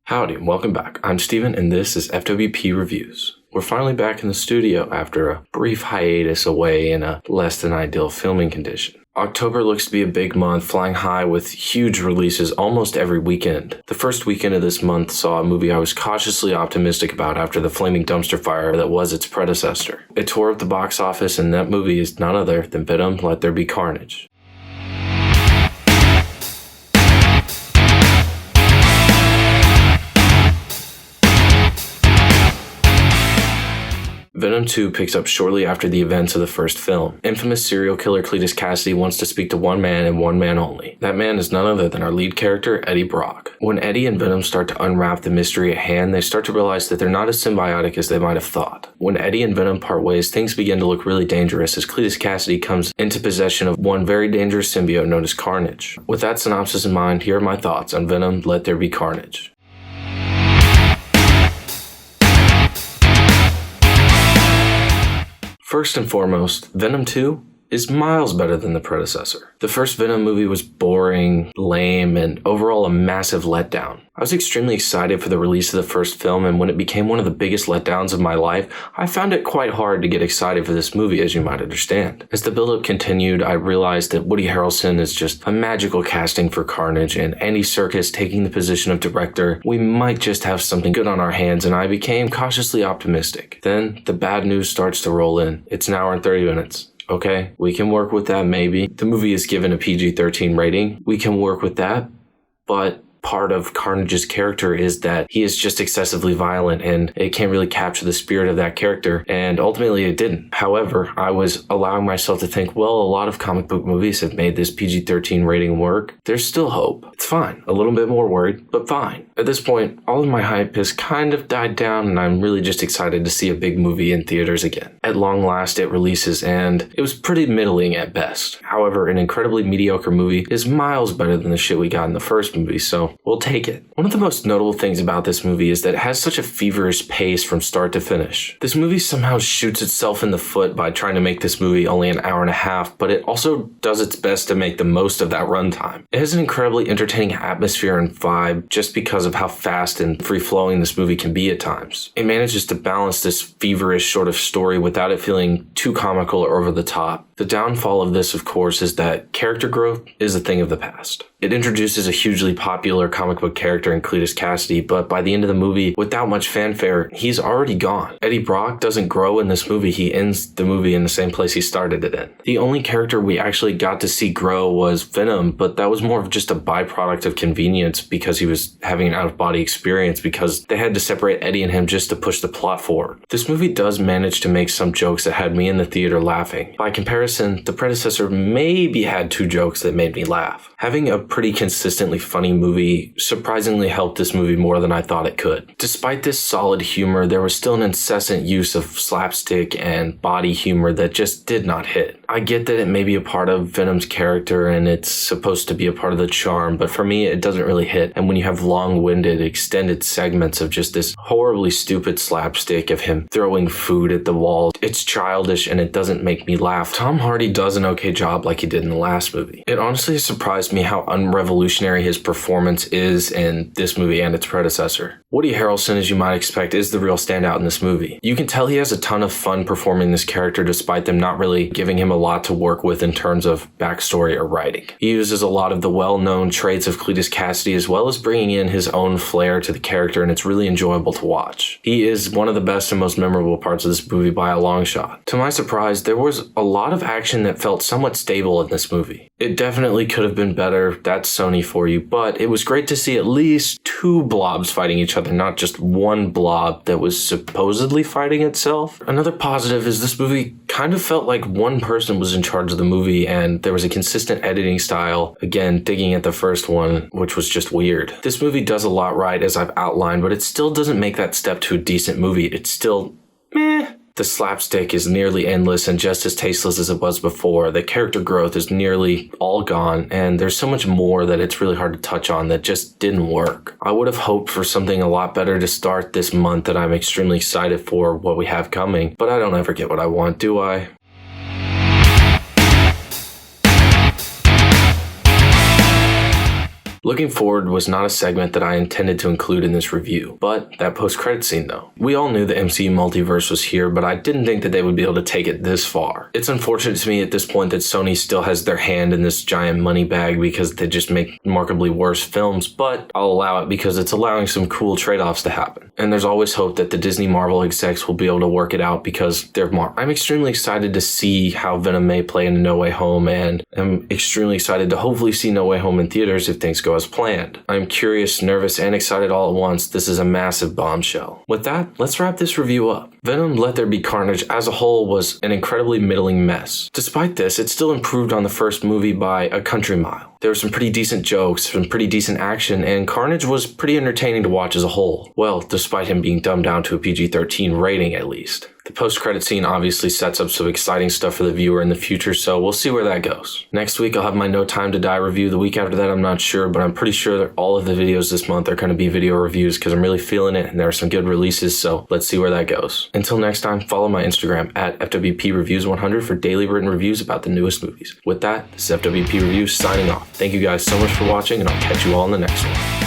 Howdy, and welcome back. I'm Steven, and this is FWP Reviews. We're finally back in the studio after a brief hiatus away in a less than ideal filming condition. October looks to be a big month, flying high with huge releases almost every weekend. The first weekend of this month saw a movie I was cautiously optimistic about after the flaming dumpster fire that was its predecessor. It tore up the box office, and that movie is none other than Venom, Let There Be Carnage. Venom 2 picks up shortly after the events of the first film. Infamous serial killer Cletus Cassidy wants to speak to one man and one man only. That man is none other than our lead character, Eddie Brock. When Eddie and Venom start to unwrap the mystery at hand, they start to realize that they're not as symbiotic as they might have thought. When Eddie and Venom part ways, things begin to look really dangerous as Cletus Cassidy comes into possession of one very dangerous symbiote known as Carnage. With that synopsis in mind, here are my thoughts on Venom, Let There Be Carnage. First and foremost, Venom 2 is miles better than the predecessor. The first Venom movie was boring, lame, and overall a massive letdown. I was extremely excited for the release of the first film, and when it became one of the biggest letdowns of my life, I found it quite hard to get excited for this movie, as you might understand. As the build-up continued, I realized that Woody Harrelson is just a magical casting for Carnage, and Andy Serkis taking the position of director, we might just have something good on our hands, and I became cautiously optimistic. Then, the bad news starts to roll in. It's an hour and 30 minutes. Okay, we can work with that maybe. The movie is given a PG-13 rating. We can work with that, but part of Carnage's character is that he is just excessively violent and it can't really capture the spirit of that character, and ultimately it didn't. However, I was allowing myself to think, well, a lot of comic book movies have made this PG-13 rating work. There's still hope. It's fine. A little bit more worried, but fine. At this point, all of my hype has kind of died down and I'm really just excited to see a big movie in theaters again. At long last, it releases and it was pretty middling at best. However, an incredibly mediocre movie is miles better than the shit we got in the first movie, so we'll take it. One of the most notable things about this movie is that it has such a feverish pace from start to finish. This movie somehow shoots itself in the foot by trying to make this movie only an hour and a half, but it also does its best to make the most of that runtime. It has an incredibly entertaining atmosphere and vibe just because of how fast and free-flowing this movie can be at times. It manages to balance this feverish sort of story without it feeling too comical or over the top. The downfall of this, of course, is that character growth is a thing of the past. It introduces a hugely popular comic book character in Cletus Cassidy, but by the end of the movie, without much fanfare, he's already gone. Eddie Brock doesn't grow in this movie, he ends the movie in the same place he started it in. The only character we actually got to see grow was Venom, but that was more of just a byproduct of convenience because he was having an out-of-body experience because they had to separate Eddie and him just to push the plot forward. This movie does manage to make some jokes that had me in the theater laughing. By comparison, the predecessor maybe had 2 jokes that made me laugh. Having a pretty consistently funny movie surprisingly helped this movie more than I thought it could. Despite this solid humor, there was still an incessant use of slapstick and body humor that just did not hit. I get that it may be a part of Venom's character and it's supposed to be a part of the charm, but for me it doesn't really hit. And when you have long-winded, extended segments of just this horribly stupid slapstick of him throwing food at the wall, it's childish and it doesn't make me laugh. Tom Hardy does an okay job like he did in the last movie. It honestly surprised me how unrevolutionary his performance is in this movie and its predecessor. Woody Harrelson, as you might expect, is the real standout in this movie. You can tell he has a ton of fun performing this character despite them not really giving him a lot to work with in terms of backstory or writing. He uses a lot of the well-known traits of Cletus Cassidy as well as bringing in his own flair to the character, and it's really enjoyable to watch. He is one of the best and most memorable parts of this movie by a long shot. To my surprise, there was a lot of action that felt somewhat stable in this movie. It definitely could have been better, that's Sony for you, but it was great to see at least 2 blobs fighting each other, not just one blob that was supposedly fighting itself. Another positive is this movie kind of felt like one person was in charge of the movie and there was a consistent editing style, again, digging at the first one, which was just weird. This movie does a lot right, as I've outlined, but it still doesn't make that step to a decent movie. It's still meh. The slapstick is nearly endless and just as tasteless as it was before. The character growth is nearly all gone, and there's so much more that it's really hard to touch on that just didn't work. I would have hoped for something a lot better to start this month that I'm extremely excited for what we have coming, but I don't ever get what I want, do I? Looking forward was not a segment that I intended to include in this review, but that post-credit scene though. We all knew the MCU multiverse was here, but I didn't think that they would be able to take it this far. It's unfortunate to me at this point that Sony still has their hand in this giant money bag because they just make remarkably worse films, but I'll allow it because it's allowing some cool trade-offs to happen. And there's always hope that the Disney Marvel execs will be able to work it out because they're I'm extremely excited to see how Venom may play in No Way Home, and I'm extremely excited to hopefully see No Way Home in theaters if things go as planned. I'm curious, nervous, and excited all at once. This is a massive bombshell. With that, let's wrap this review up. Venom Let There Be Carnage as a whole was an incredibly middling mess. Despite this, it still improved on the first movie by a country mile. There were some pretty decent jokes, some pretty decent action, and Carnage was pretty entertaining to watch as a whole. Well, despite him being dumbed down to a PG-13 rating at least. The post-credit scene obviously sets up some exciting stuff for the viewer in the future, so we'll see where that goes. Next week, I'll have my No Time to Die review. The week after that, I'm not sure, but I'm pretty sure that all of the videos this month are going to be video reviews because I'm really feeling it and there are some good releases, so let's see where that goes. Until next time, follow my Instagram at FWPReviews100 for daily written reviews about the newest movies. With that, this is FWP Reviews signing off. Thank you guys so much for watching, and I'll catch you all in the next one.